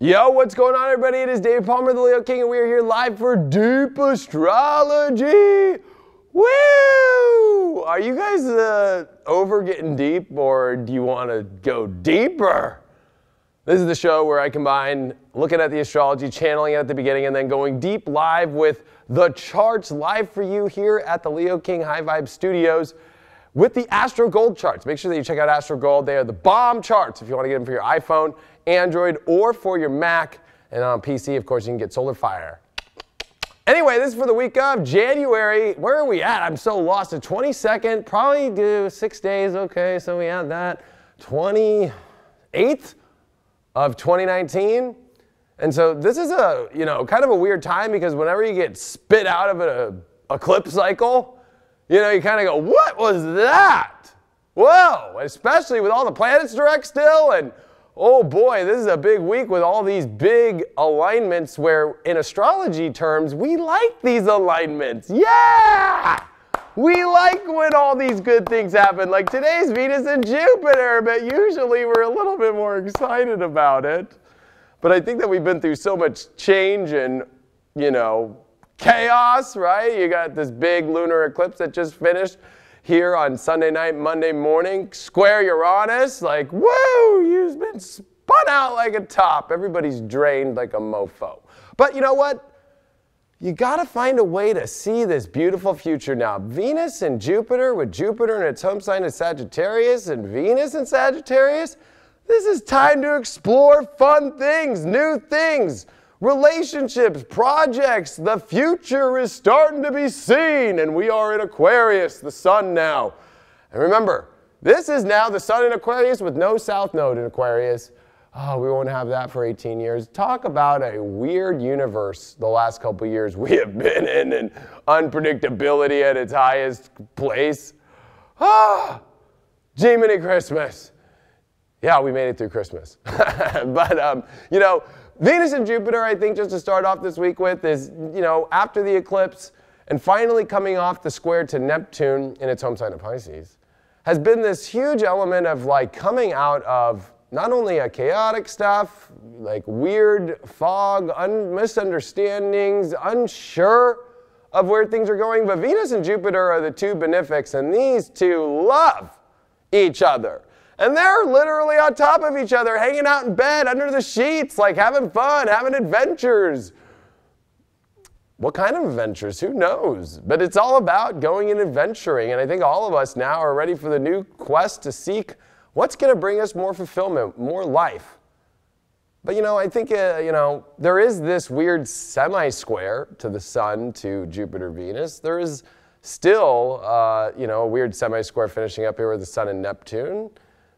Yo, what's going on, everybody? It is Dave Palmer, the Leo King, and we are here live for Deep Astrology. Woo! Are you guys over getting deep, or do you want to go deeper? This is the show where I combine looking at the astrology, channeling it at the beginning, and then going deep live with the charts live for you here at the Leo King High Vibe Studios with the Astro Gold charts. Make sure that you check out Astro Gold. They are the bomb charts if you want to get them for your iPhone, Android, or for your Mac. And on PC, of course, you can get Solar Fire. Anyway, this is for the week of January. Where are we at? I'm so lost. The 22nd, probably do 6 days. Okay, so we had that 28th of 2019. And so this is a, kind of a weird time because whenever you get spit out of an eclipse cycle, you kind of go, what was that? Whoa, especially with all the planets direct still. And oh boy, this is a big week with all these big alignments where in astrology terms, we like these alignments. Yeah! We like when all these good things happen, like today's Venus and Jupiter, but usually we're a little bit more excited about it. But I think that we've been through so much change and, chaos, right? You got this big lunar eclipse that just finished here on Sunday night, Monday morning. Square Uranus, like, woo, you've been spun out like a top. Everybody's drained like a mofo. But you know what? You got to find a way to see this beautiful future now. Venus and Jupiter, with Jupiter in its home sign of Sagittarius and Venus in Sagittarius, this is time to explore fun things, new things, relationships, projects. The future is starting to be seen, and we are in Aquarius, the sun now. And remember, this is now the sun in Aquarius with no south node in Aquarius. Oh, we won't have that for 18 years. Talk about a weird universe the last couple years we have been in, and unpredictability at its highest place. Ah, Jiminy Christmas. Yeah, we made it through Christmas. But, Venus and Jupiter, I think, just to start off this week with is, after the eclipse and finally coming off the square to Neptune in its home sign of Pisces, has been this huge element of like coming out of not only a chaotic stuff, like weird fog, misunderstandings, unsure of where things are going, but Venus and Jupiter are the two benefics, and these two love each other. And they're literally on top of each other, hanging out in bed, under the sheets, like having fun, having adventures. What kind of adventures? Who knows? But it's all about going and adventuring. And I think all of us now are ready for the new quest to seek what's going to bring us more fulfillment, more life. But, I think, there is this weird semi-square to the sun, to Jupiter, Venus. There is still, a weird semi-square finishing up here with the sun and Neptune.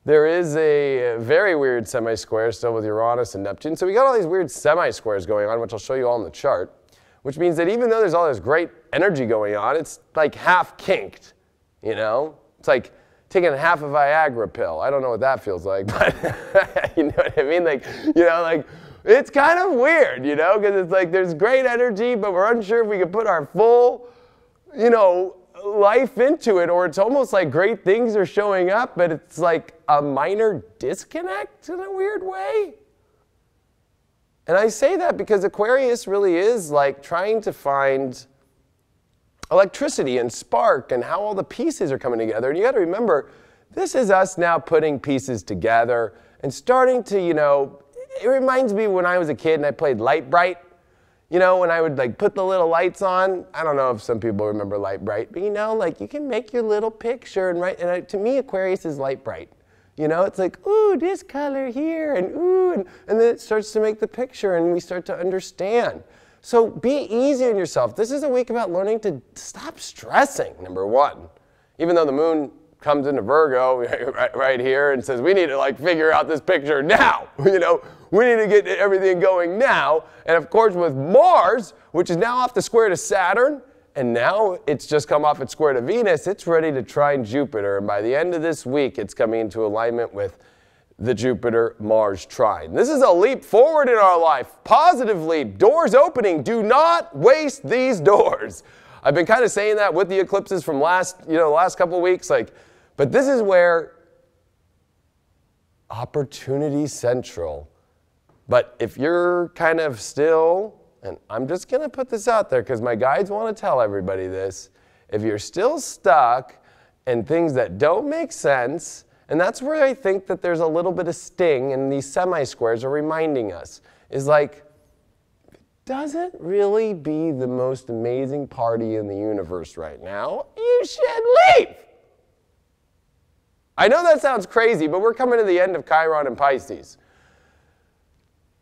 There is a very weird semi-square still with Uranus and Neptune. So we got all these weird semi-squares going on, which I'll show you all in the chart, which means that even though there's all this great energy going on, it's like half kinked, It's like taking half a Viagra pill. I don't know what that feels like, but you know what I mean? It's kind of weird, because it's like there's great energy, but we're unsure if we can put our full, life into it, or it's almost like great things are showing up, but it's like a minor disconnect in a weird way. And I say that because Aquarius really is like trying to find electricity and spark and how all the pieces are coming together. And you got to remember, this is us now putting pieces together and starting to, it reminds me when I was a kid and I played Light Bright. When I would put the little lights on. I don't know if some people remember Light Bright, but you can make your little picture and to me Aquarius is Light Bright. It's like, ooh, this color here, and ooh, and then it starts to make the picture and we start to understand. So be easy on yourself. This is a week about learning to stop stressing, number one. Even though the moon comes into Virgo right here and says, we need to figure out this picture now, we need to get everything going now. And of course with Mars, which is now off the square to Saturn, and now it's just come off its square to Venus, it's ready to trine Jupiter. And by the end of this week, it's coming into alignment with the Jupiter-Mars trine. This is a leap forward in our life. Positive leap, doors opening. Do not waste these doors. I've been kind of saying that with the eclipses from last couple of weeks, but this is where opportunity central But if you're kind of still, and I'm just going to put this out there because my guides want to tell everybody this, if you're still stuck in things that don't make sense, and that's where I think that there's a little bit of sting, and these semi-squares are reminding us, is like, does it really be the most amazing party in the universe right now? You should leave. I know that sounds crazy, but we're coming to the end of Chiron and Pisces.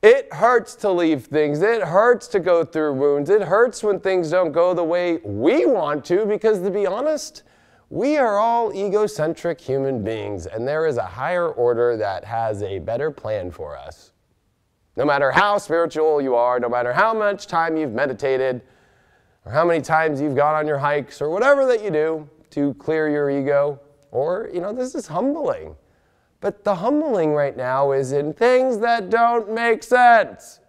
It hurts to leave things. It hurts to go through wounds. It hurts when things don't go the way we want to, because to be honest, we are all egocentric human beings, and there is a higher order that has a better plan for us. No matter how spiritual you are, no matter how much time you've meditated, or how many times you've gone on your hikes, or whatever that you do to clear your ego, or, this is humbling. But the humbling right now is in things that don't make sense.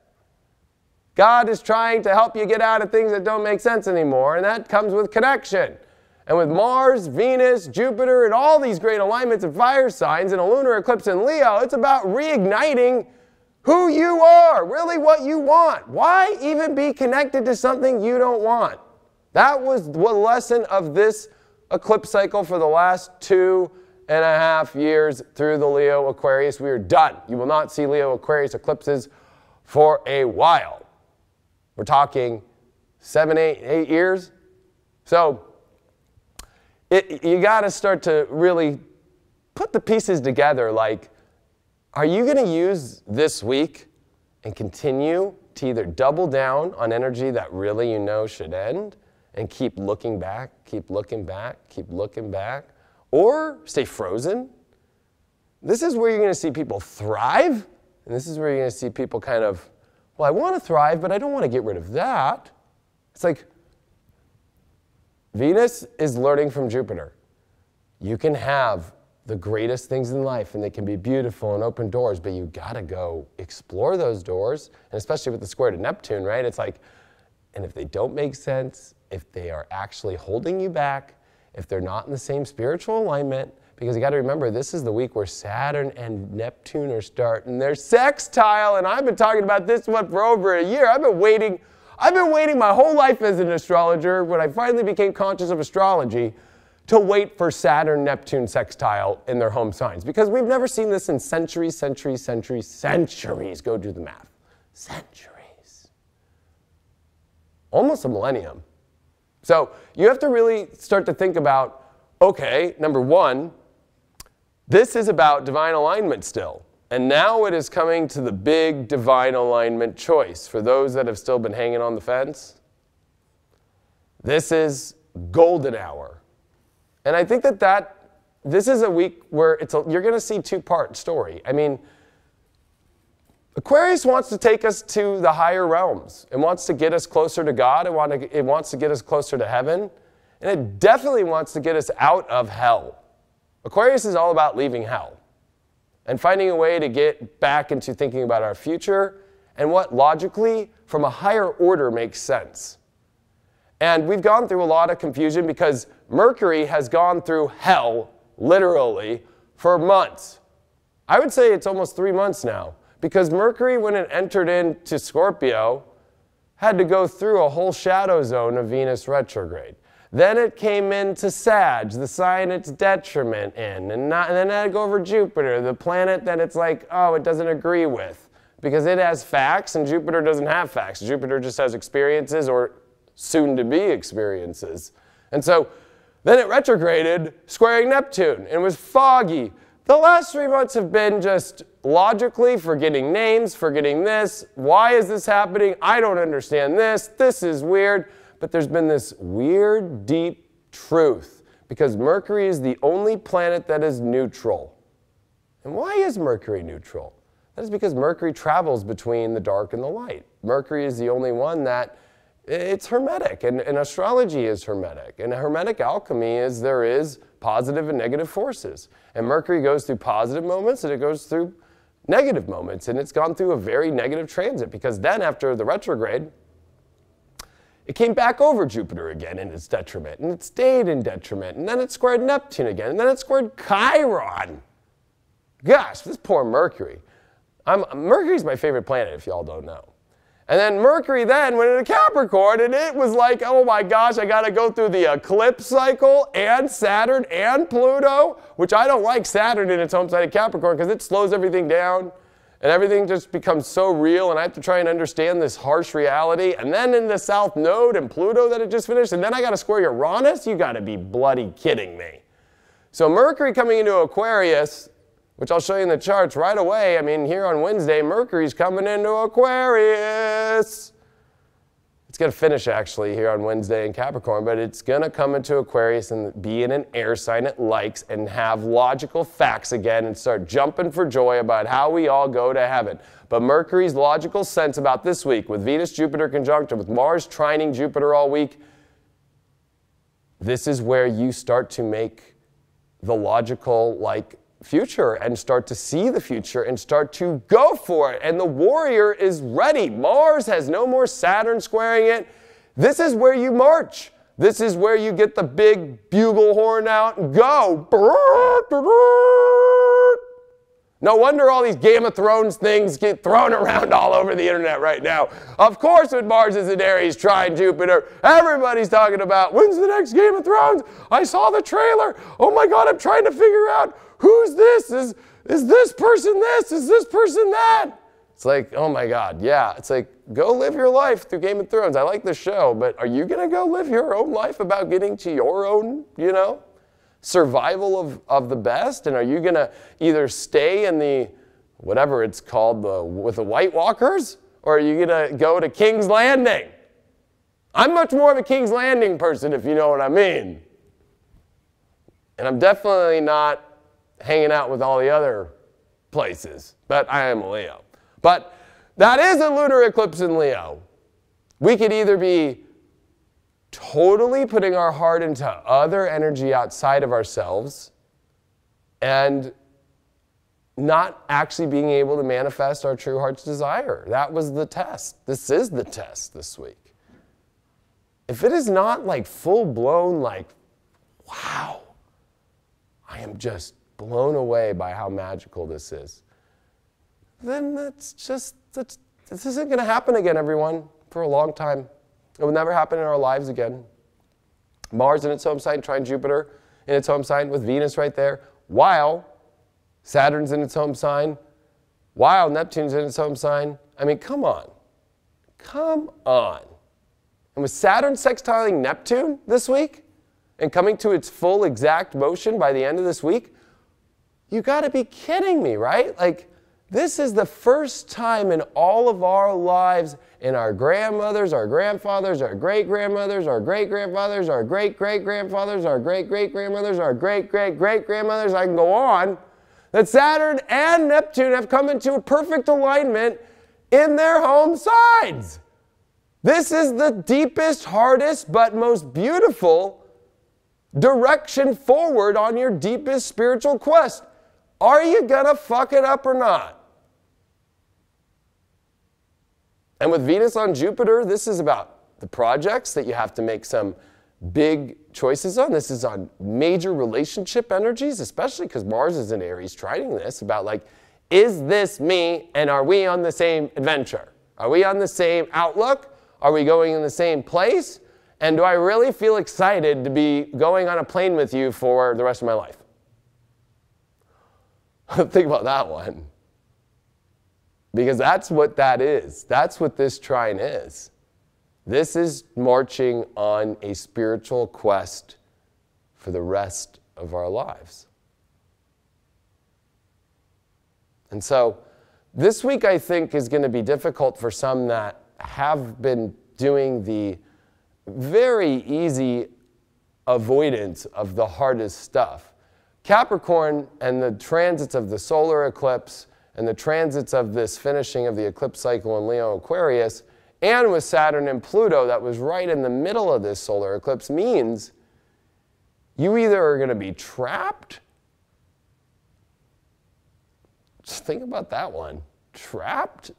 God is trying to help you get out of things that don't make sense anymore, and that comes with connection. And with Mars, Venus, Jupiter, and all these great alignments and fire signs, and a lunar eclipse in Leo, it's about reigniting who you are, really what you want. Why even be connected to something you don't want? That was the lesson of this eclipse cycle for the last 2.5 years through the Leo Aquarius. We are done. You will not see Leo Aquarius eclipses for a while. We're talking 7, 8 years. So you got to start to really put the pieces together. Like, are you going to use this week and continue to either double down on energy that really should end and keep looking back, keep looking back, keep looking back, or stay frozen? This is where you're going to see people thrive, and this is where you're going to see people kind of, well, I want to thrive, but I don't want to get rid of that. It's like Venus is learning from Jupiter. You can have the greatest things in life, and they can be beautiful and open doors, but you got to go explore those doors, and especially with the square to Neptune, right? It's like, and if they don't make sense, if they are actually holding you back, if they're not in the same spiritual alignment, because you got to remember, this is the week where Saturn and Neptune are starting their sextile, and I've been talking about this one for over a year. I've been waiting my whole life as an astrologer, when I finally became conscious of astrology, to wait for Saturn-Neptune sextile in their home signs, because we've never seen this in centuries. Go do the math. Centuries. Almost a millennium. So you have to really start to think about, okay, number one, this is about divine alignment still. And now it is coming to the big divine alignment choice. For those that have still been hanging on the fence, this is golden hour. And I think that this is a week where you're going to see two-part story. I mean, Aquarius wants to take us to the higher realms. It wants to get us closer to God. It wants to get us closer to heaven. And it definitely wants to get us out of hell. Aquarius is all about leaving hell and finding a way to get back into thinking about our future and what logically, from a higher order, makes sense. And we've gone through a lot of confusion because Mercury has gone through hell, literally, for months. I would say it's almost 3 months now, because Mercury, when it entered into Scorpio, had to go through a whole shadow zone of Venus retrograde. Then it came into Sag, the sign it's detriment in, and then it had to go over Jupiter, the planet that it's like, oh, it doesn't agree with, because it has facts and Jupiter doesn't have facts. Jupiter just has experiences, or soon-to-be experiences. And so then it retrograded, squaring Neptune, and was foggy. The last 3 months have been just logically forgetting names, forgetting this. Why is this happening? I don't understand this. This is weird. But there's been this weird, deep truth, because Mercury is the only planet that is neutral. And why is Mercury neutral? That is because Mercury travels between the dark and the light. Mercury is the only one that it's hermetic, and astrology is hermetic. And hermetic alchemy is there is positive and negative forces. And Mercury goes through positive moments and it goes through negative moments. And it's gone through a very negative transit, because then after the retrograde, it came back over Jupiter again in its detriment, and it stayed in detriment, and then it squared Neptune again, and then it squared Chiron. Gosh, this poor Mercury. Mercury's my favorite planet, if y'all don't know. And then Mercury then went into Capricorn, and it was like, oh my gosh, I got to go through the eclipse cycle and Saturn and Pluto, which I don't like Saturn in its home sign of Capricorn because it slows everything down, and everything just becomes so real, and I have to try and understand this harsh reality. And then in the South Node and Pluto that it just finished, and then I got to square Uranus? You got to be bloody kidding me. So Mercury coming into Aquarius, which I'll show you in the charts right away. I mean, here on Wednesday, Mercury's coming into Aquarius. It's going to finish, actually, here on Wednesday in Capricorn, but it's going to come into Aquarius and be in an air sign it likes and have logical facts again and start jumping for joy about how we all go to heaven. But Mercury's logical sense about this week, with Venus, Jupiter conjunct, with Mars trining Jupiter all week, this is where you start to make the logical, future and start to see the future and start to go for it. And the warrior is ready. Mars has no more Saturn squaring it. This is where you march. This is where you get the big bugle horn out and go. No wonder all these Game of Thrones things get thrown around all over the internet right now. Of course, when Mars is in Aries trine Jupiter, everybody's talking about, when's the next Game of Thrones? I saw the trailer. Oh my God, I'm trying to figure out who's this? Is this person this? Is this person that? It's like, oh my God, yeah. It's like, go live your life through Game of Thrones. I like the show, but are you going to go live your own life about getting to your own, survival of the best? And are you going to either stay in the, whatever it's called, with the White Walkers, or are you going to go to King's Landing? I'm much more of a King's Landing person, if you know what I mean. And I'm definitely not hanging out with all the other places, but I am a Leo. But that is a lunar eclipse in Leo. We could either be totally putting our heart into other energy outside of ourselves and not actually being able to manifest our true heart's desire. That was the test. This is the test this week. If it is not full-blown, wow, I am just blown away by how magical this is, then this isn't going to happen again, everyone, for a long time. It will never happen in our lives again. Mars in its home sign, trine Jupiter in its home sign with Venus right there, while Saturn's in its home sign, while Neptune's in its home sign. I mean, come on. Come on. And with Saturn sextiling Neptune this week and coming to its full exact motion by the end of this week, you got to be kidding me, right? This is the first time in all of our lives, in our grandmothers, our grandfathers, our great-grandmothers, our great-grandfathers, our great-great-grandfathers, our great-great-grandmothers, our great-great-great-grandmothers, I can go on, that Saturn and Neptune have come into a perfect alignment in their home signs. This is the deepest, hardest, but most beautiful direction forward on your deepest spiritual quest. Are you gonna fuck it up or not? And with Venus on Jupiter, this is about the projects that you have to make some big choices on. This is on major relationship energies, especially because Mars is in Aries trining this, about is this me and are we on the same adventure? Are we on the same outlook? Are we going in the same place? And do I really feel excited to be going on a plane with you for the rest of my life? Think about that one. Because that's what that is. That's what this trine is. This is marching on a spiritual quest for the rest of our lives. And so this week, I think, is going to be difficult for some that have been doing the very easy avoidance of the hardest stuff. Capricorn and the transits of the solar eclipse and the transits of this finishing of the eclipse cycle in Leo Aquarius, and with Saturn and Pluto that was right in the middle of this solar eclipse, means you either are going to be trapped. Just think about that one. Trapped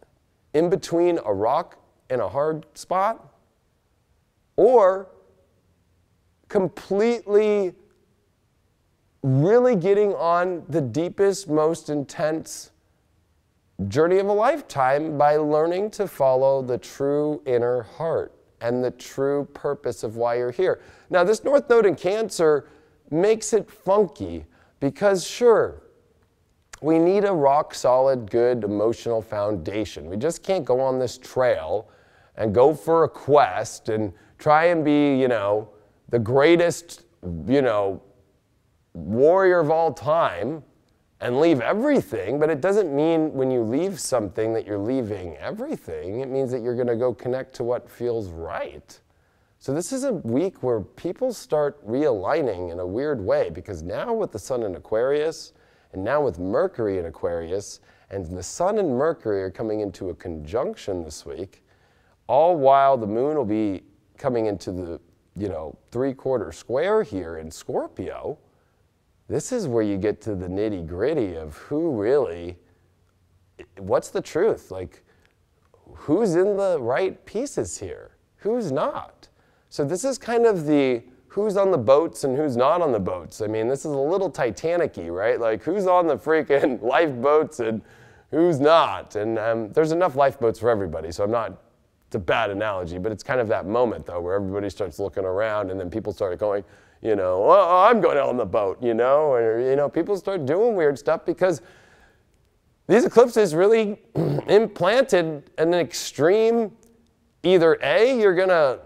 in between a rock and a hard spot, or completely really getting on the deepest, most intense journey of a lifetime by learning to follow the true inner heart and the true purpose of why you're here. Now, this North Node in Cancer makes it funky because, sure, we need a rock-solid, good emotional foundation. We just can't go on this trail and go for a quest and try and be, you know, the greatest, you know, warrior of all time and leave everything. But it doesn't mean when you leave something that you're leaving everything. It means that you're going to go connect to what feels right. So this is a week where people start realigning in a weird way, because now with the Sun in Aquarius, and now with Mercury in Aquarius, and the Sun and Mercury are coming into a conjunction this week, all while the Moon will be coming into the, you know, 3/4 square here in Scorpio. This is where you get to the nitty-gritty of who really, what's the truth? Like, who's in the right pieces here? Who's not? So this is kind of the who's on the boats and who's not on the boats. I mean, this is a little Titanic-y, right? Like, who's on the freaking lifeboats and who's not? And there's enough lifeboats for everybody, so it's a bad analogy, but it's kind of that moment, though, where everybody starts looking around and then people start going, you know, oh, I'm going out on the boat, you know, or, you know, people start doing weird stuff because these eclipses really implanted an extreme, either A, you're going to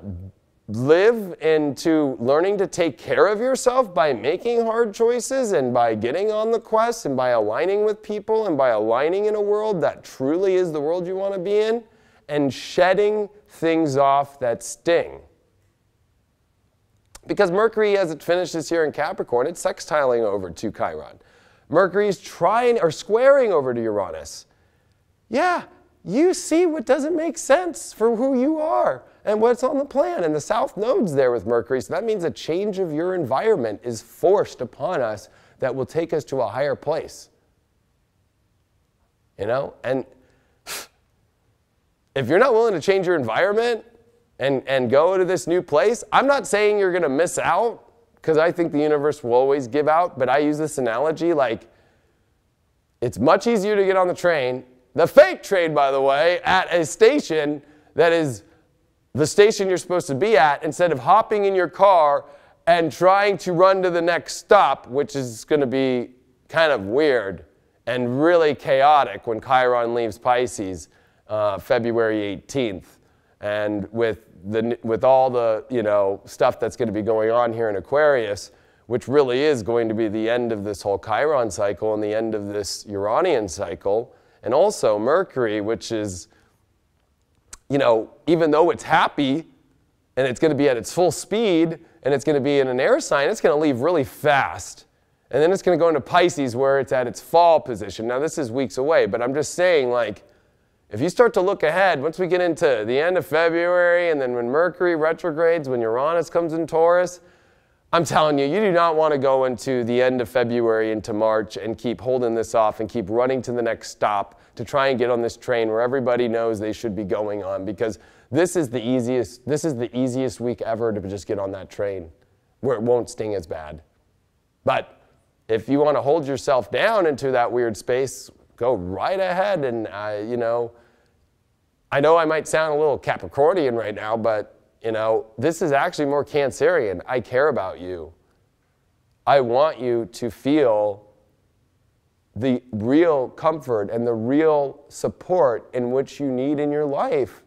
live into learning to take care of yourself by making hard choices and by getting on the quest and by aligning with people and by aligning in a world that truly is the world you want to be in, and shedding things off that sting. Because Mercury, as it finishes here in Capricorn, it's sextiling over to Chiron. Mercury's squaring over to Uranus. Yeah, you see what doesn't make sense for who you are and what's on the plan. And the South Node's there with Mercury, so that means a change of your environment is forced upon us that will take us to a higher place. You know? And if you're not willing to change your environment and go to this new place, I'm not saying you're going to miss out, because I think the universe will always give out, but I use this analogy like it's much easier to get on the train, the fake train, by the way, at a station that is the station you're supposed to be at, instead of hopping in your car and trying to run to the next stop, which is going to be kind of weird and really chaotic when Chiron leaves Pisces February 18th. And with all the, you know, stuff that's going to be going on here in Aquarius, which really is going to be the end of this whole Chiron cycle and the end of this Uranian cycle, and also Mercury, which is, you know, even though it's happy and it's going to be at its full speed and it's going to be in an air sign, it's going to leave really fast. And then it's going to go into Pisces where it's at its fall position. Now, this is weeks away, but I'm just saying, like, if you start to look ahead, once we get into the end of February and then when Mercury retrogrades, when Uranus comes in Taurus, I'm telling you, you do not want to go into the end of February into March and keep holding this off and keep running to the next stop to try and get on this train where everybody knows they should be going on, because this is the easiest week ever to just get on that train where it won't sting as bad. But if you want to hold yourself down into that weird space, go right ahead. And, you know I might sound a little Capricornian right now, but you know, this is actually more Cancerian. I care about you. I want you to feel the real comfort and the real support in which you need in your life.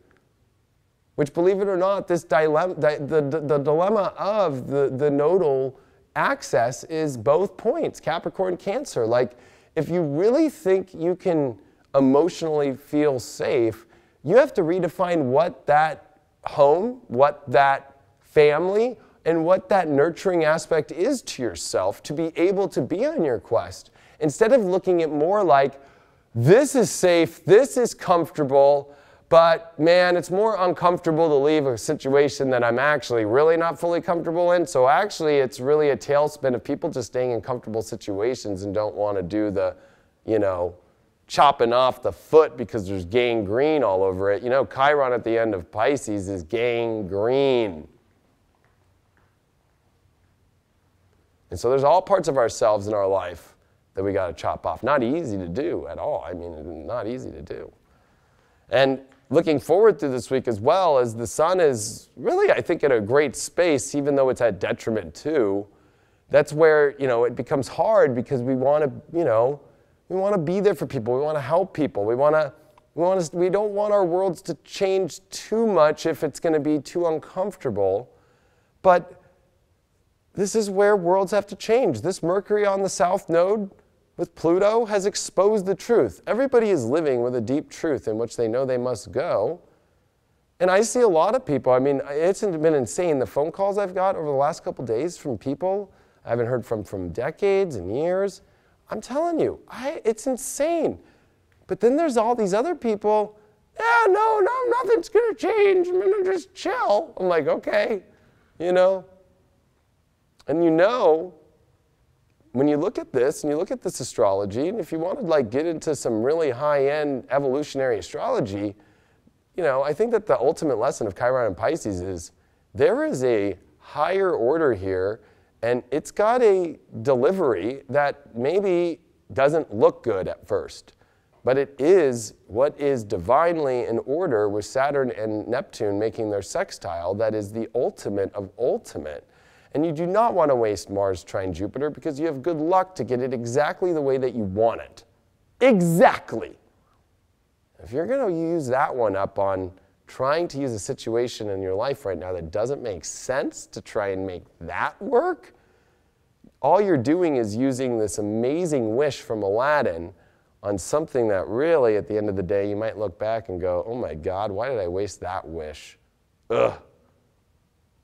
Which, believe it or not, this dilemma, the dilemma of the nodal axis is both points, Capricorn, Cancer. Like, if you really think you can emotionally feel safe, you have to redefine what that home, what that family, and what that nurturing aspect is to yourself to be able to be on your quest. Instead of looking at more like, this is safe, this is comfortable, but man, it's more uncomfortable to leave a situation that I'm actually really not fully comfortable in. So actually, it's really a tailspin of people just staying in comfortable situations and don't want to do the, you know, chopping off the foot because there's gangrene all over it. You know, Chiron at the end of Pisces is gangrene. And so there's all parts of ourselves in our life that we got to chop off. Not easy to do at all. I mean, not easy to do. And looking forward to this week as well, as the sun is really, I think, in a great space, even though it's at detriment too. That's where, it becomes hard because we want to, we want to be there for people. We want to help people. We don't want our worlds to change too much if it's going to be too uncomfortable. But this is where worlds have to change. This Mercury on the south node with Pluto has exposed the truth. Everybody is living with a deep truth in which they know they must go. And I see a lot of people, I mean, it's been insane, the phone calls I've got over the last couple days from people I haven't heard from decades and years. I'm telling you, it's insane. But then there's all these other people, no, nothing's going to change. I'm going to just chill. I'm like, okay, And when you look at this, and you look at this astrology, and if you want to get into some really high-end evolutionary astrology, I think that the ultimate lesson of Chiron and Pisces is there is a higher order here, and it's got a delivery that maybe doesn't look good at first, but it is what is divinely in order with Saturn and Neptune making their sextile that is the ultimate of ultimate. And you do not want to waste Mars trine Jupiter because you have good luck to get it exactly the way that you want it. Exactly. If you're going to use that one up on trying to use a situation in your life right now that doesn't make sense to try and make that work, all you're doing is using this amazing wish from Aladdin on something that really, at the end of the day, you might look back and go, oh my God, why did I waste that wish? Ugh.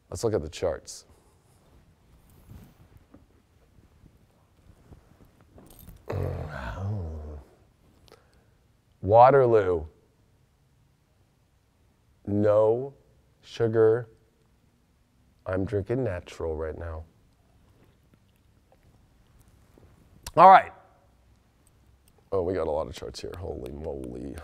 Let's look at the charts. Waterloo. No sugar. I'm drinking natural right now. All right. Oh, we got a lot of charts here. Holy moly.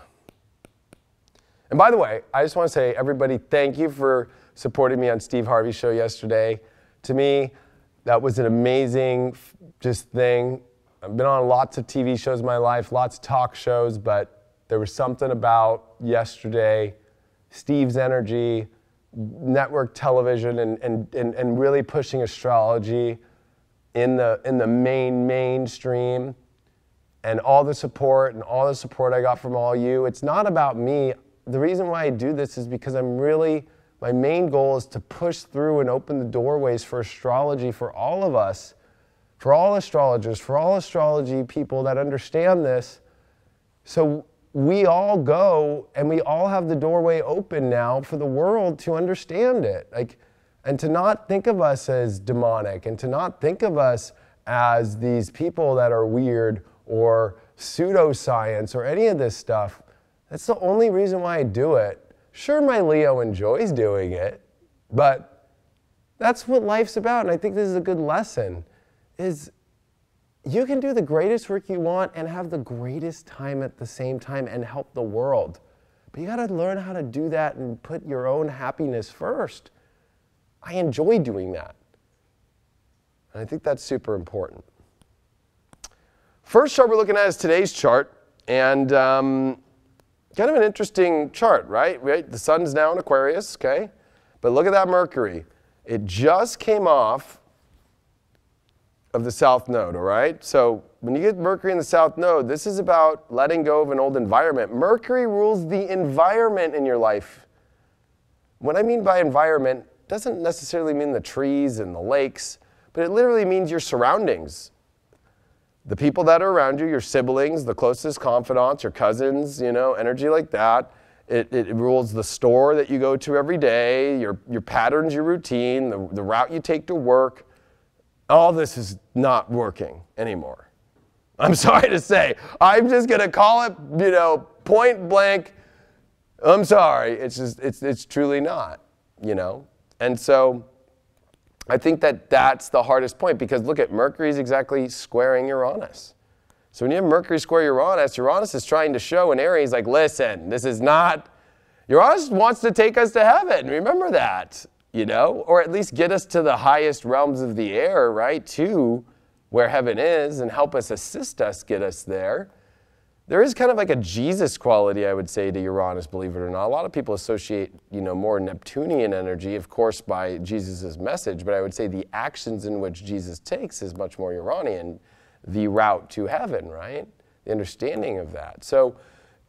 And by the way, I just want to say, everybody, thank you for supporting me on Steve Harvey's show yesterday. To me, that was an amazing thing. I've been on lots of TV shows in my life, lots of talk shows, but there was something about yesterday, Steve's energy, network television, and really pushing astrology in the mainstream, and all the support I got from all you. It's not about me. The reason why I do this is because my main goal is to push through and open the doorways for astrology for all of us, for all astrologers, for all astrology people that understand this. So we all go and we all have the doorway open now for the world to understand it. And to not think of us as demonic, and to not think of us as these people that are weird or pseudoscience or any of this stuff. That's the only reason why I do it. Sure, my Leo enjoys doing it, but that's what life's about. And I think this is a good lesson, is you can do the greatest work you want and have the greatest time at the same time and help the world. But you got to learn how to do that and put your own happiness first. I enjoy doing that. And I think that's super important. First chart we're looking at is today's chart. And kind of an interesting chart, right? The sun's now in Aquarius, okay? But look at that Mercury. It just came off of the south node, all right? So when you get Mercury in the south node, this is about letting go of an old environment. Mercury rules the environment in your life. What I mean by environment doesn't necessarily mean the trees and the lakes, but it literally means your surroundings. The people that are around you, your siblings, the closest confidants, your cousins, energy like that. It rules the store that you go to every day, your patterns, your routine, the route you take to work. All this is not working anymore. I'm sorry to say. I'm just going to call it, point blank. I'm sorry. It's truly not, And so I think that that's the hardest point, because look at Mercury's exactly squaring Uranus. So when you have Mercury square Uranus, Uranus is trying to show in Aries, like, listen, this is not, Uranus wants to take us to heaven. Remember that, or at least get us to the highest realms of the air, right? To where heaven is and help us, assist us, get us there. There is kind of like a Jesus quality, I would say, to Uranus, believe it or not. A lot of people associate, more Neptunian energy, of course, by Jesus' message, but I would say the actions in which Jesus takes is much more Uranian, the route to heaven, right? The understanding of that. So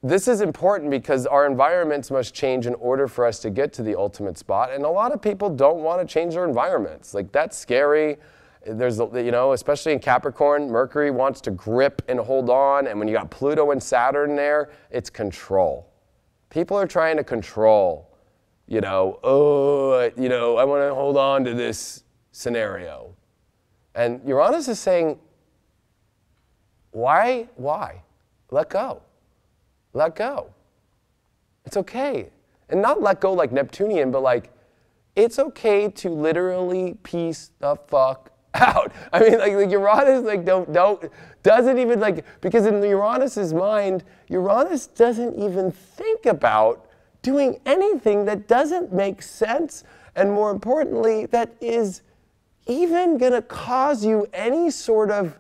this is important because our environments must change in order for us to get to the ultimate spot, and a lot of people don't want to change their environments. Like, that's scary. There's, especially in Capricorn, Mercury wants to grip and hold on, and when you got Pluto and Saturn there, it's control. People are trying to control, I want to hold on to this scenario. And Uranus is saying, why? Let go. Let go. It's okay. And not let go like Neptunian, but like, it's okay to literally peace the fuck out. I mean, like Uranus, doesn't even because in Uranus's mind, Uranus doesn't even think about doing anything that doesn't make sense, and more importantly, that is even gonna cause you any sort of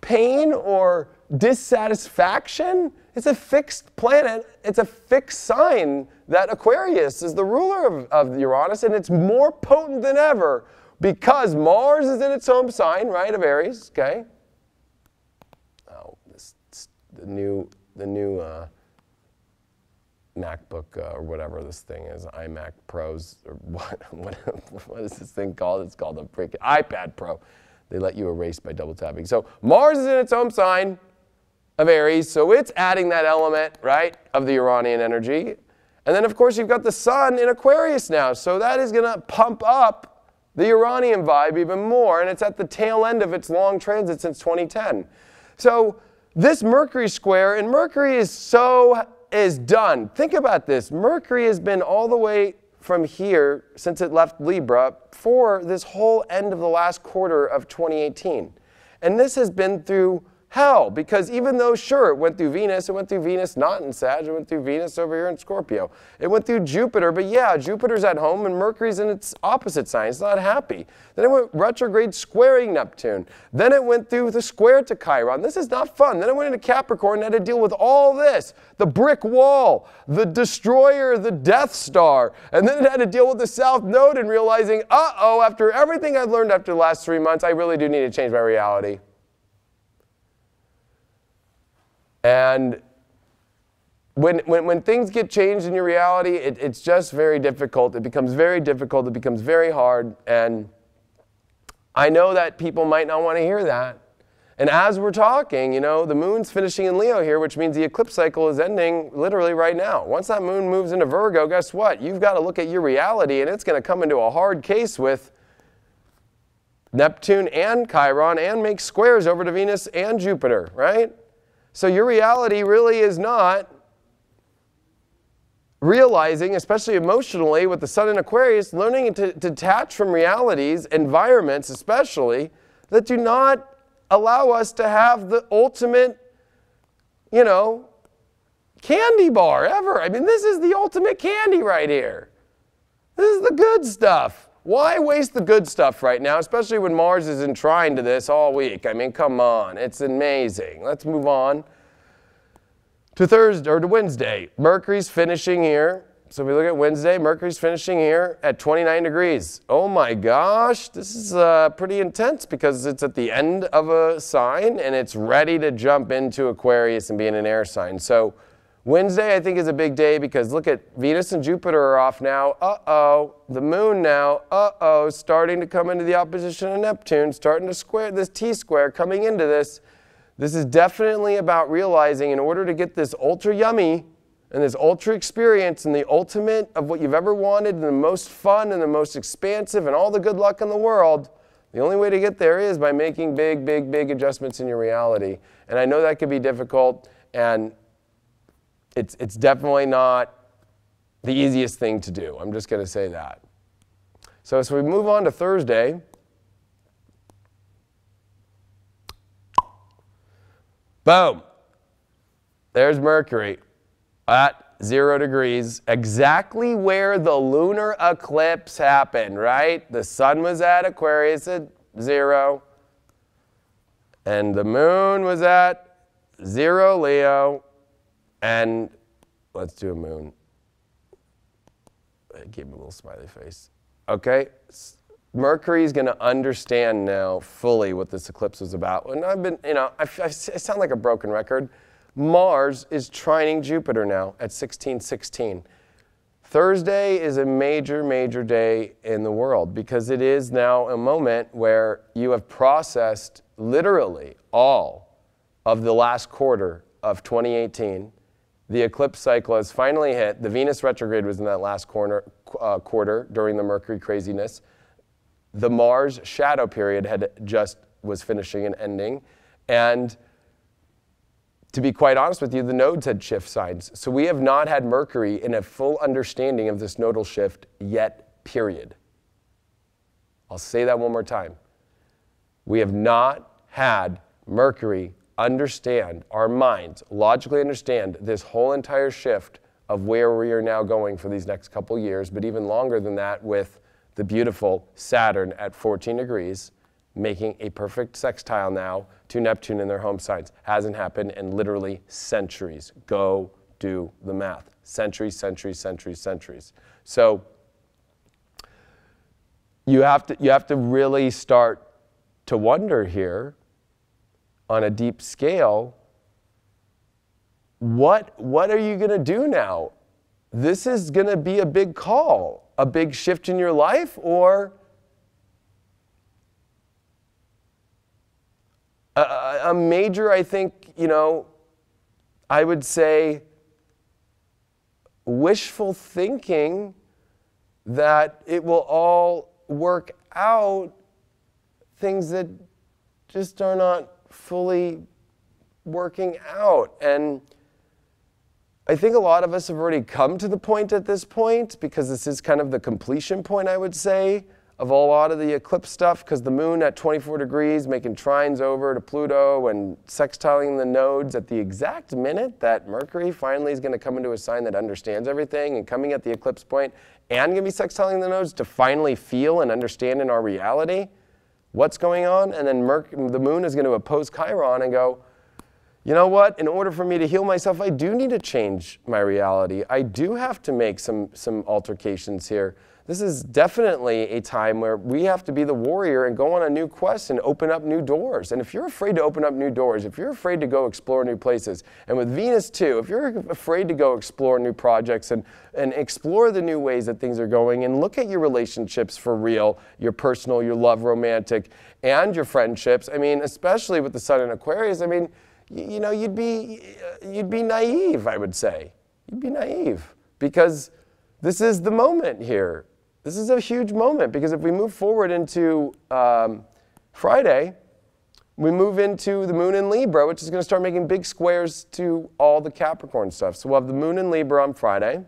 pain or dissatisfaction. It's a fixed planet. It's a fixed sign that Aquarius is the ruler of Uranus, and it's more potent than ever because Mars is in its home sign, right, of Aries, okay? Oh, the new MacBook or whatever this thing is, iMac Pros, or what is this thing called? It's called a freaking iPad Pro. They let you erase by double tapping. So Mars is in its home sign of Aries, so it's adding that element, right, of the Uranian energy. And then, of course, you've got the Sun in Aquarius now, so that is going to pump up the Uranian vibe even more, and it's at the tail end of its long transit since 2010. So this Mercury square, and Mercury is done. Think about this. Mercury has been all the way from here since it left Libra for this whole end of the last quarter of 2018. And this has been through hell, because even though, sure, it went through Venus not in Sag, it went through Venus over here in Scorpio. It went through Jupiter, but yeah, Jupiter's at home and Mercury's in its opposite sign. It's not happy. Then it went retrograde squaring Neptune. Then it went through the square to Chiron. This is not fun. Then it went into Capricorn and had to deal with all this. The brick wall, the destroyer, the Death Star. And then it had to deal with the South Node and realizing, after everything I've learned after the last 3 months, I really do need to change my reality. And when things get changed in your reality, it's just very difficult. It becomes very difficult. It becomes very hard. And I know that people might not want to hear that. And as we're talking, the moon's finishing in Leo here, which means the eclipse cycle is ending literally right now. Once that moon moves into Virgo, guess what? You've got to look at your reality, and it's going to come into a hard case with Neptune and Chiron and make squares over to Venus and Jupiter, right? So your reality really is not realizing, especially emotionally with the Sun in Aquarius, learning to detach from realities, environments especially, that do not allow us to have the ultimate, candy bar ever. I mean, this is the ultimate candy right here. This is the good stuff. Why waste the good stuff right now, especially when Mars is in trine to this all week? I mean, come on. It's amazing. Let's move on to Thursday or to Wednesday. Mercury's finishing here. So if we look at Wednesday, Mercury's finishing here at 29 degrees. Oh my gosh, this is pretty intense because it's at the end of a sign and it's ready to jump into Aquarius and be in an air sign. So Wednesday, I think, is a big day because look at Venus and Jupiter are off now. The moon now, starting to come into the opposition of Neptune, starting to square this T-square coming into this. This is definitely about realizing in order to get this ultra yummy and this ultra experience and the ultimate of what you've ever wanted and the most fun and the most expansive and all the good luck in the world, the only way to get there is by making big, big, big adjustments in your reality. And I know that can be difficult, and it's definitely not the easiest thing to do. I'm just going to say that. So as we move on to Thursday, boom, there's Mercury at 0 degrees, exactly where the lunar eclipse happened, right? The sun was at Aquarius at 0. And the moon was at 0 Leo. And let's do a moon. I gave him a little smiley face. Okay, Mercury is going to understand now fully what this eclipse was about. And I've been, I sound like a broken record. Mars is trining Jupiter now at 1616. Thursday is a major, major day in the world because it is now a moment where you have processed literally all of the last quarter of 2018. The eclipse cycle has finally hit. The Venus retrograde was in that last quarter during the Mercury craziness. The Mars shadow period was finishing and ending. And to be quite honest with you, the nodes had shift signs. So we have not had Mercury in a full understanding of this nodal shift yet, period. I'll say that one more time. We have not had Mercury understand, our minds logically understand this whole entire shift of where we are now going for these next couple years, but even longer than that with the beautiful Saturn at 14 degrees, making a perfect sextile now to Neptune in their home signs. Hasn't happened in literally centuries. Go do the math. Centuries, centuries, centuries, centuries. So you have to really start to wonder here on a deep scale, what are you going to do now? This is going to be a big call, a big shift in your life, or a major, I think, I would say wishful thinking that it will all work out, things that just are not fully working out. And I think a lot of us have already come to the point at this point, because this is kind of the completion point, I would say, of a lot of the eclipse stuff, because the moon at 24 degrees making trines over to Pluto and sextiling the nodes at the exact minute that Mercury finally is going to come into a sign that understands everything and coming at the eclipse point and going to be sextiling the nodes to finally feel and understand in our reality what's going on. And then the moon is going to oppose Chiron and go, you know what? In order for me to heal myself, I do need to change my reality. I do have to make some altercations here. This is definitely a time where we have to be the warrior and go on a new quest and open up new doors. And if you're afraid to open up new doors, if you're afraid to go explore new places, and with Venus too, if you're afraid to go explore new projects and explore the new ways that things are going and look at your relationships for real, your personal, your love, romantic, and your friendships, I mean, especially with the Sun in Aquarius, I mean, you'd be naive, I would say. You'd be naive because this is the moment here. This is a huge moment because if we move forward into Friday, we move into the moon in Libra, which is going to start making big squares to all the Capricorn stuff. So we'll have the moon in Libra on Friday,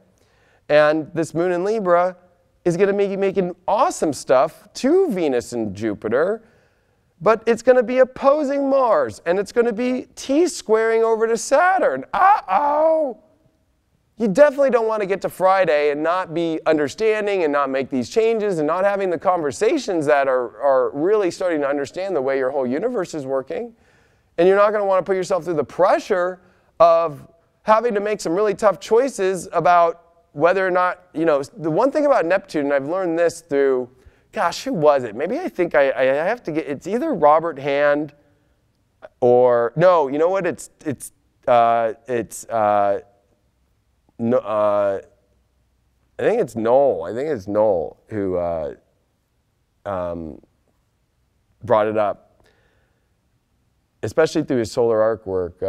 and this moon in Libra is going to be making awesome stuff to Venus and Jupiter, but it's going to be opposing Mars, and it's going to be T-squaring over to Saturn. Uh-oh! You definitely don't want to get to Friday and not be understanding and not make these changes and not having the conversations that are really starting to understand the way your whole universe is working. And you're not going to want to put yourself through the pressure of having to make some really tough choices about whether or not, the one thing about Neptune, and I've learned this through, gosh, who was it? Maybe I think I have to get, it's either Robert Hand or, no, you know what? No, I think it's Noel. I think it's Noel who brought it up, especially through his solar arc work,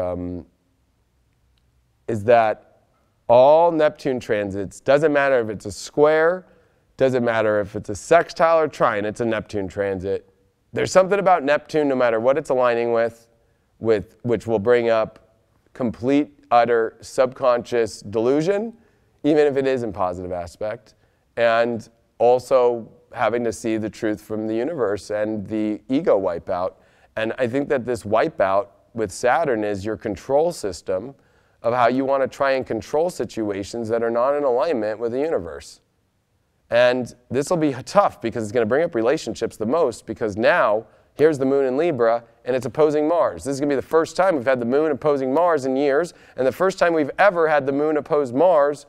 is that all Neptune transits, doesn't matter if it's a square, doesn't matter if it's a sextile or trine, it's a Neptune transit. There's something about Neptune, no matter what it's aligning with which will bring up complete utter subconscious delusion, even if it is in positive aspect, and also having to see the truth from the universe and the ego wipeout. And I think that this wipeout with Saturn is your control system of how you want to try and control situations that are not in alignment with the universe. And this will be tough because it's going to bring up relationships the most, because now Here's the moon in Libra, and it's opposing Mars. This is going to be the first time we've had the moon opposing Mars in years, and the first time we've ever had the moon oppose Mars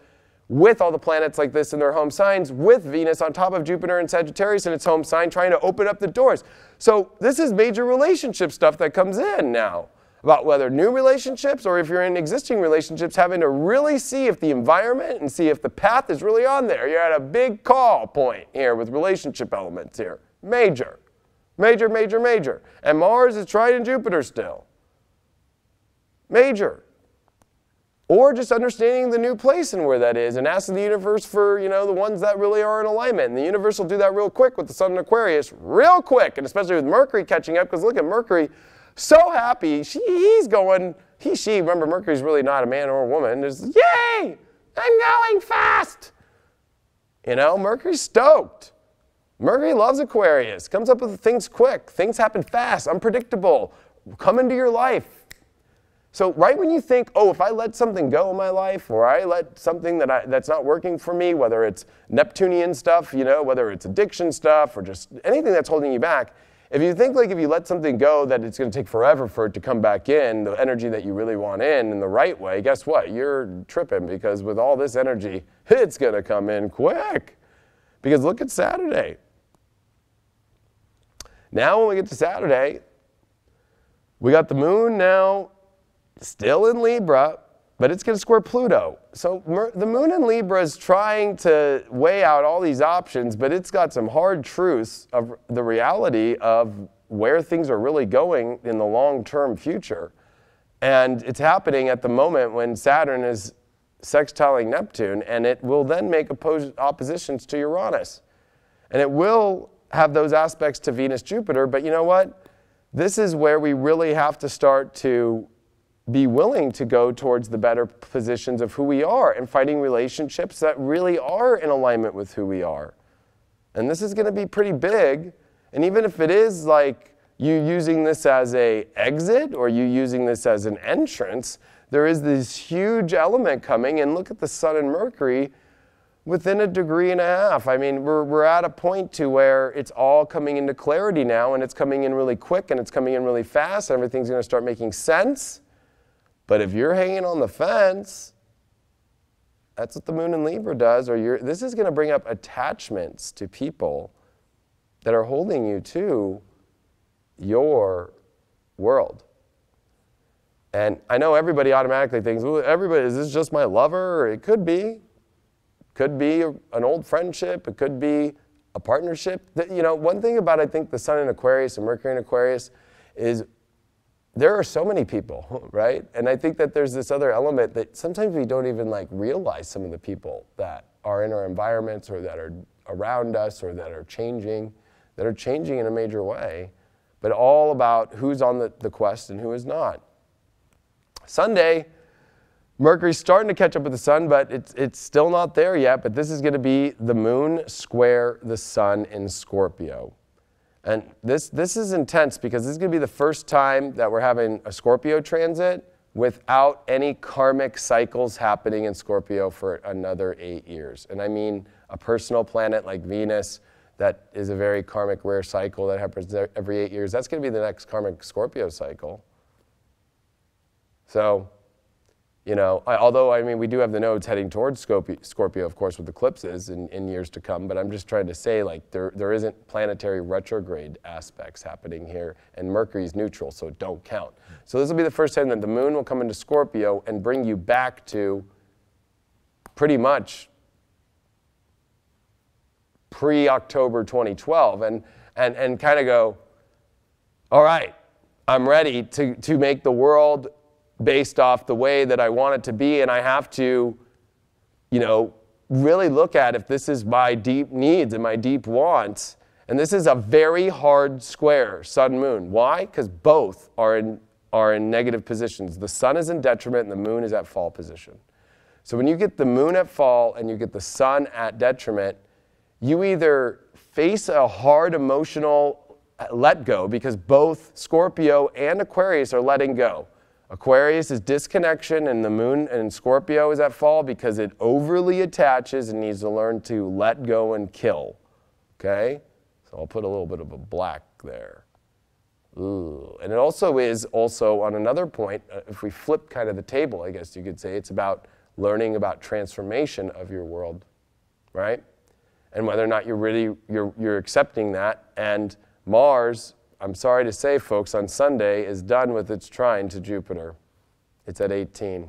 with all the planets like this in their home signs, with Venus on top of Jupiter and Sagittarius in its home sign, trying to open up the doors. So this is major relationship stuff that comes in now, about whether new relationships or if you're in existing relationships, having to really see if the environment and see if the path is really on there. You're at a big call point here with relationship elements here. Major. Major, major, major. And Mars is trining Jupiter still. Major. Or just understanding the new place and where that is and asking the universe for, the ones that really are in alignment. And the universe will do that real quick with the sun in Aquarius, real quick. And especially with Mercury catching up, because look at Mercury, so happy. He's going, she, remember Mercury's really not a man or a woman. There's, yay, I'm going fast. Mercury's stoked. Mercury loves Aquarius, comes up with things quick. Things happen fast, unpredictable, come into your life. So right when you think, oh, if I let something go in my life, or I let something that's not working for me, whether it's Neptunian stuff, whether it's addiction stuff, or just anything that's holding you back, if you think like if you let something go that it's going to take forever for it to come back in, the energy that you really want in the right way, guess what? You're tripping, because with all this energy, it's going to come in quick. Because look at Saturday. Now when we get to Saturday, we got the moon now still in Libra, but it's going to square Pluto. So the moon in Libra is trying to weigh out all these options, but it's got some hard truths of the reality of where things are really going in the long-term future. And it's happening at the moment when Saturn is sextiling Neptune, and it will then make oppositions to Uranus. And it will have those aspects to Venus, Jupiter, but you know what? This is where we really have to start to be willing to go towards the better positions of who we are and fighting relationships that really are in alignment with who we are. And this is going to be pretty big. And even if it is like you using this as an exit or you using this as an entrance, there is this huge element coming. And look at the Sun and Mercury within 1.5 degrees. I mean, we're at a point to where it's all coming into clarity now, and it's coming in really quick, and it's coming in really fast, and everything's going to start making sense. But if you're hanging on the fence, that's what the moon in Libra does. This is going to bring up attachments to people that are holding you to your world. And I know everybody automatically thinks, well, is this just my lover? Or it could be. Could be an old friendship. It could be a partnership. One thing about, I think, the Sun in Aquarius and Mercury in Aquarius is there are so many people, right? And I think that there's this other element that sometimes we don't even realize some of the people that are in our environments or that are around us or that are changing in a major way, but all about who's on the quest and who is not. Sunday, Mercury's starting to catch up with the sun, but it's still not there yet, but this is going to be the moon square the sun in Scorpio. And this is intense because this is going to be the first time that we're having a Scorpio transit without any karmic cycles happening in Scorpio for another 8 years. And I mean a personal planet like Venus that is a very karmic rare cycle that happens every 8 years. That's going to be the next karmic Scorpio cycle. So, although, we do have the nodes heading towards Scorpio, of course, with eclipses in years to come, but I'm just trying to say, there isn't planetary retrograde aspects happening here, and Mercury's neutral, so it don't count. So this will be the first time that the moon will come into Scorpio and bring you back to pretty much pre-October 2012, and kind of go, all right, I'm ready to make the world based off the way that I want it to be, and I have to, really look at if this is my deep needs and my deep wants. And this is a very hard square, sun, moon. Why? Because both are in negative positions. The sun is in detriment and the moon is at fall position. So when you get the moon at fall and you get the sun at detriment, you either face a hard emotional let go, because both Scorpio and Aquarius are letting go. Aquarius is disconnection, and the moon and Scorpio is at fall because it overly attaches and needs to learn to let go and kill. Okay? So I'll put a little bit of a black there. Ooh. And it also is on another point, if we flip kind of the table, I guess you could say, it's about learning about transformation of your world, right? And whether or not you're accepting that. And Mars, I'm sorry to say, folks, on Sunday is done with its trine to Jupiter. It's at 18.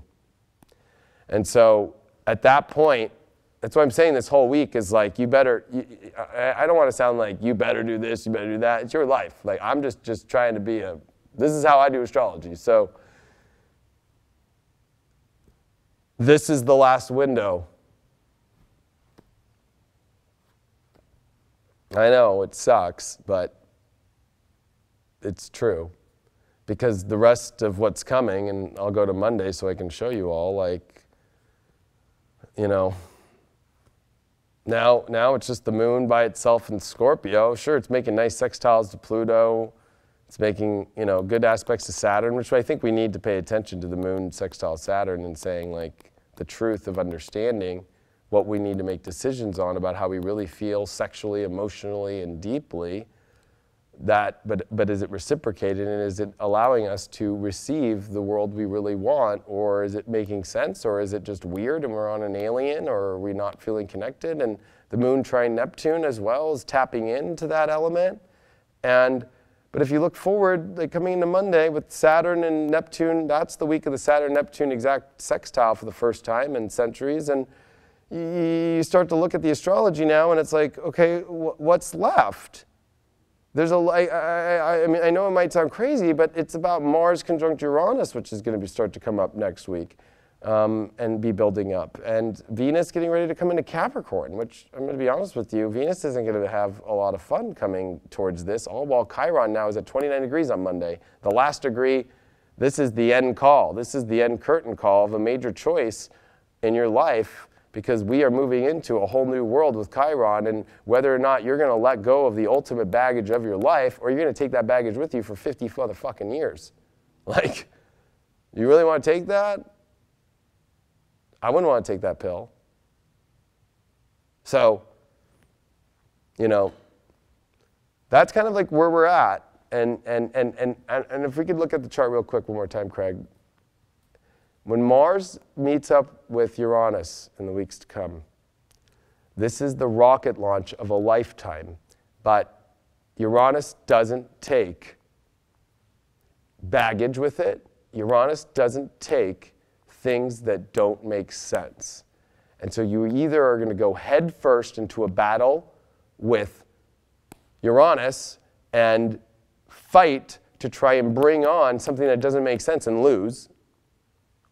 And so at that point, that's why I'm saying this whole week is like, I don't want to sound like you better do this, you better do that. It's your life. Like, I'm just trying to be this is how I do astrology. So this is the last window. I know it sucks, but it's true. Because the rest of what's coming, and I'll go to Monday so I can show you all, like, you know, now it's just the moon by itself in Scorpio. Sure, it's making nice sextiles to Pluto. It's making, good aspects to Saturn, which I think we need to pay attention to the moon sextile Saturn and saying, like, the truth of understanding what we need to make decisions on about how we really feel sexually, emotionally, and deeply. But is it reciprocated, and is it allowing us to receive the world we really want, or is it making sense, or is it just weird and we're on an alien, or are we not feeling connected? And the moon trine Neptune as well is tapping into that element. But if you look forward, like coming into Monday with Saturn and Neptune, that's the week of the Saturn-Neptune exact sextile for the first time in centuries. And you start to look at the astrology now, and it's like, okay, what's left? There's I mean, I know it might sound crazy, but it's about Mars conjunct Uranus, which is going to start to come up next week and be building up. And Venus getting ready to come into Capricorn, which I'm going to be honest with you, Venus isn't going to have a lot of fun coming towards this, all while Chiron now is at 29 degrees on Monday. The last degree, this is the end call. This is the end curtain call of a major choice in your life, because we are moving into a whole new world with Chiron, and whether or not you're going to let go of the ultimate baggage of your life, or you're going to take that baggage with you for 50 motherfucking years. Like, you really want to take that? I wouldn't want to take that pill. So, that's kind of like where we're at. And if we could look at the chart real quick one more time, Craig. When Mars meets up with Uranus in the weeks to come, this is the rocket launch of a lifetime. But Uranus doesn't take baggage with it. Uranus doesn't take things that don't make sense. And so you either are going to go head first into a battle with Uranus and fight to try and bring on something that doesn't make sense and lose,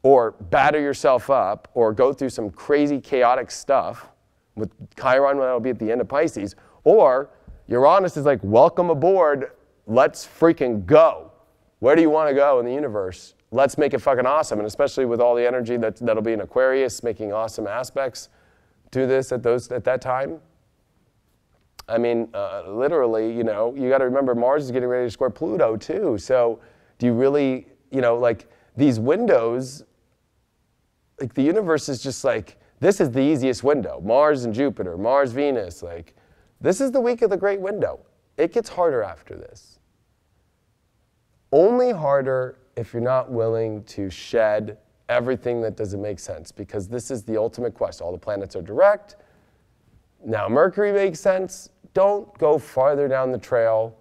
or batter yourself up, or go through some crazy chaotic stuff with Chiron, that'll be at the end of Pisces, or Uranus is like, welcome aboard, let's freaking go. Where do you want to go in the universe? Let's make it fucking awesome, and especially with all the energy that'll be in Aquarius, making awesome aspects to this at that time. I mean, literally, you got to remember Mars is getting ready to square Pluto too. So do you really, like these windows, like the universe is just like, this is the easiest window. Mars and Jupiter, Mars, Venus, like this is the week of the great window. It gets harder after this. Only harder if you're not willing to shed everything that doesn't make sense, because this is the ultimate quest. All the planets are direct. Now Mercury makes sense. Don't go farther down the trail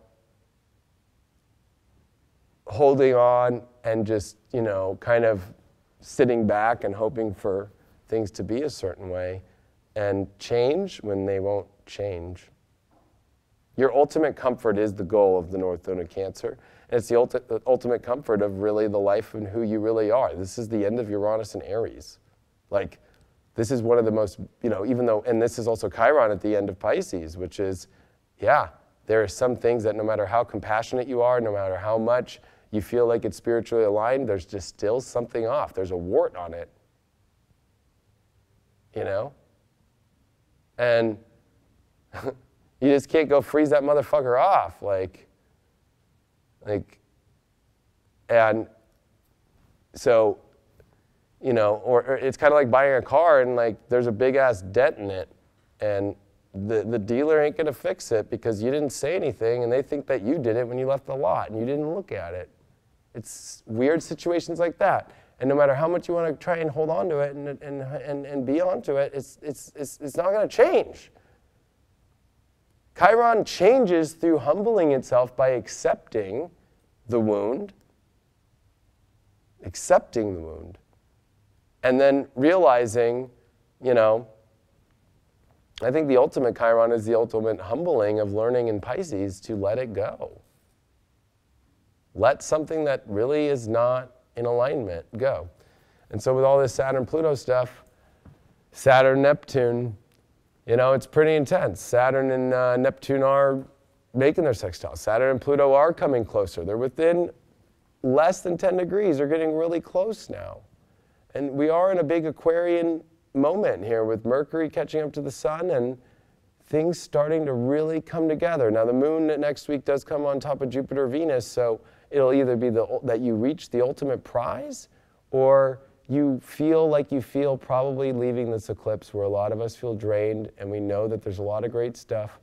holding on and just, kind of sitting back and hoping for things to be a certain way and change when they won't change. Your ultimate comfort is the goal of the North Node of Cancer. And it's the ultimate comfort of really the life and who you really are. This is the end of Uranus and Aries. Like, this is one of the most, even though, and this is also Chiron at the end of Pisces, which is, yeah, there are some things that no matter how compassionate you are, no matter how much you feel like it's spiritually aligned, there's just still something off. There's a wart on it, And you just can't go freeze that motherfucker off, and so, or it's kind of like buying a car and like there's a big ass dent in it, and the dealer ain't going to fix it because you didn't say anything and they think that you did it when you left the lot and you didn't look at it. It's weird situations like that. And no matter how much you want to try and hold on to it and be onto it, it's not going to change. Chiron changes through humbling itself by accepting the wound, and then realizing, I think the ultimate Chiron is the ultimate humbling of learning in Pisces to let it go. Let something that really is not in alignment go. And so with all this Saturn-Pluto stuff, Saturn-Neptune, it's pretty intense. Saturn and Neptune are making their sextile. Saturn and Pluto are coming closer. They're within less than 10 degrees. They're getting really close now. And we are in a big Aquarian moment here with Mercury catching up to the sun and things starting to really come together. Now the moon next week does come on top of Jupiter, Venus, so it'll either be that you reach the ultimate prize or you feel like you feel probably leaving this eclipse where a lot of us feel drained and we know that there's a lot of great stuff.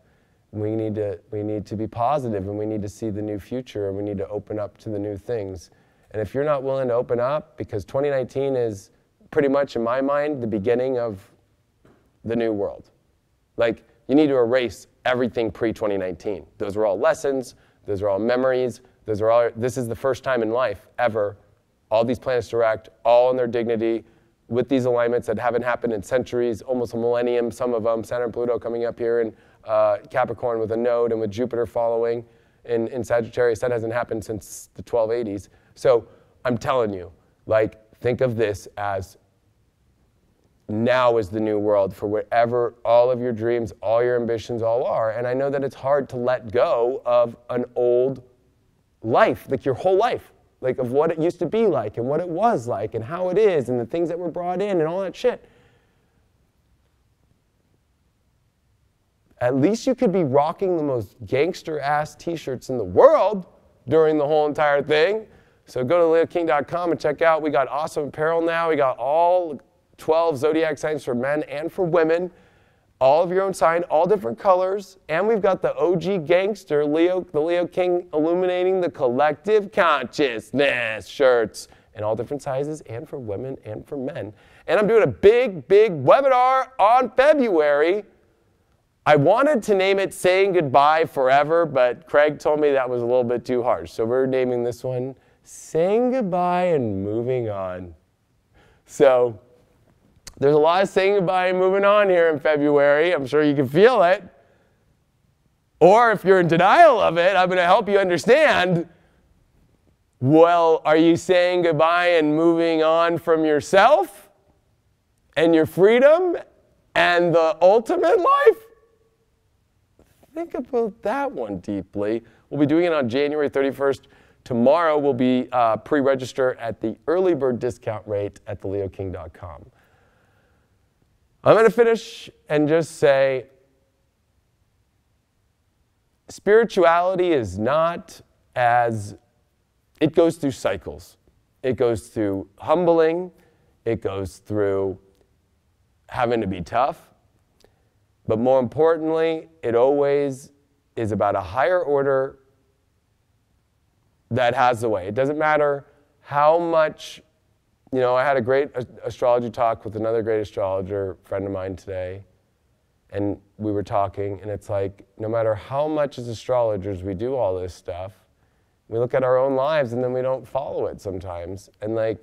We need to be positive and we need to see the new future and we need to open up to the new things. And if you're not willing to open up, because 2019 is pretty much, in my mind, the beginning of the new world. Like, you need to erase everything pre-2019. Those were all lessons. Those are all memories. This is the first time in life ever, all these planets direct, all in their dignity, with these alignments that haven't happened in centuries, almost a millennium, some of them, Saturn and Pluto coming up here in Capricorn with a node and with Jupiter following in Sagittarius. That hasn't happened since the 1280s. So I'm telling you, think of this as now is the new world for whatever all of your dreams, all your ambitions all are. And I know that it's hard to let go of an old life, like your whole life, like of what it used to be like and what it was like and how it is and the things that were brought in and all that shit. At least you could be rocking the most gangster-ass t-shirts in the world during the whole entire thing. So go to leoking.com and check out. We got awesome apparel now. We got all 12 zodiac signs for men and for women. All of your own sign, all different colors. And we've got the OG gangster, Leo, the Leo King illuminating the collective consciousness shirts in all different sizes and for women and for men. And I'm doing a big, big webinar on February. I wanted to name it Saying Goodbye Forever, but Craig told me that was a little bit too harsh. So we're naming this one Saying Goodbye and Moving On. So there's a lot of saying goodbye and moving on here in February. I'm sure you can feel it. Or if you're in denial of it, I'm going to help you understand. Well, are you saying goodbye and moving on from yourself and your freedom and the ultimate life? Think about that one deeply. We'll be doing it on January 31st. Tomorrow we'll be pre-register at the early bird discount rate at theleoking.com. I'm going to finish and just say, spirituality is not as, it goes through cycles. It goes through humbling. It goes through having to be tough. But more importantly, it always is about a higher order that has the way. It doesn't matter how much. I had a great astrology talk with another great astrologer friend of mine today, and we were talking, and it's like, no matter how much as astrologers we do all this stuff, we look at our own lives and then we don't follow it sometimes. And I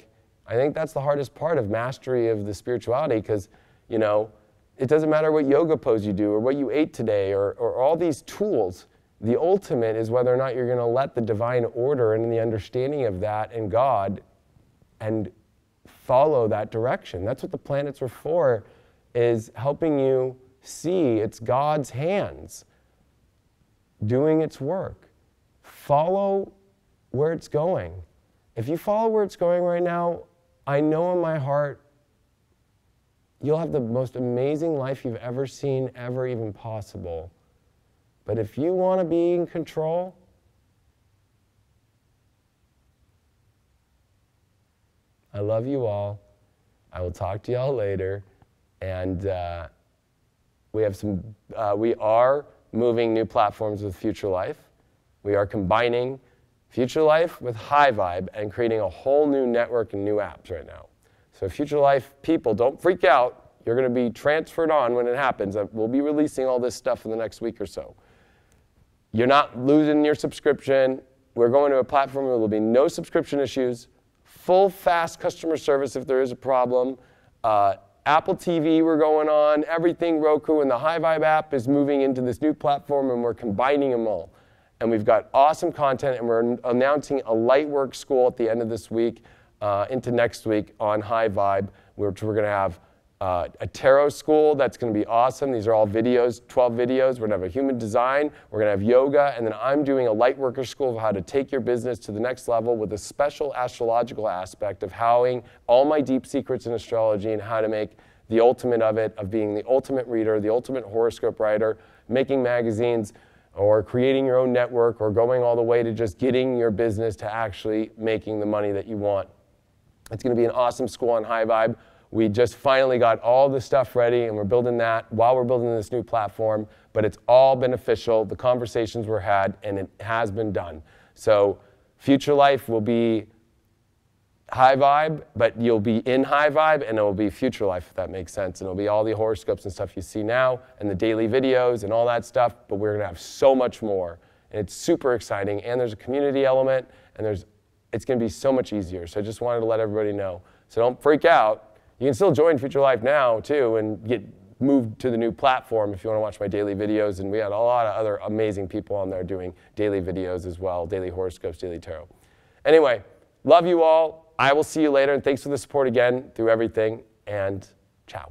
think that's the hardest part of mastery of the spirituality, because, it doesn't matter what yoga pose you do or what you ate today or all these tools. The ultimate is whether or not you're going to let the divine order and the understanding of that and God and follow that direction. That's what the planets are for, is helping you see it's God's hands doing its work. Follow where it's going. If you follow where it's going right now, I know in my heart you'll have the most amazing life you've ever seen, ever even possible. But if you want to be in control, I love you all. I will talk to y'all later. And We have we are moving new platforms with Future Life. We are combining Future Life with High Vibe and creating a whole new network and new apps right now. So Future Life people, don't freak out. You're going to be transferred on when it happens. We'll be releasing all this stuff in the next week or so. You're not losing your subscription. We're going to a platform where there'll be no subscription issues, full fast customer service if there is a problem. Apple TV we're going on, everything Roku, and the High Vibe app is moving into this new platform, and we're combining them all. And we've got awesome content, and we're announcing a Lightwork school at the end of this week into next week on High Vibe, which we're going to have a tarot school that's going to be awesome. These are all videos, 12 videos. We're going to have a human design. We're going to have yoga. And then I'm doing a Lightworker school of how to take your business to the next level with a special astrological aspect of howing all my deep secrets in astrology and how to make the ultimate of it, of being the ultimate reader, the ultimate horoscope writer, making magazines, or creating your own network, or going all the way to just getting your business to actually making the money that you want. It's going to be an awesome school on High Vibe. We just finally got all the stuff ready, and we're building that while we're building this new platform, but it's all beneficial. The conversations were had, and it has been done. So Future Life will be High Vibe, but you'll be in High Vibe, and it will be Future Life, if that makes sense. And it'll be all the horoscopes and stuff you see now, and the daily videos and all that stuff, but we're going to have so much more. And it's super exciting, and there's a community element, and it's going to be so much easier. So I just wanted to let everybody know. So don't freak out. You can still join Future Life now, too, and get moved to the new platform if you want to watch my daily videos. And we had a lot of other amazing people on there doing daily videos as well, daily horoscopes, daily tarot. Anyway, love you all. I will see you later, and thanks for the support again through everything, and ciao.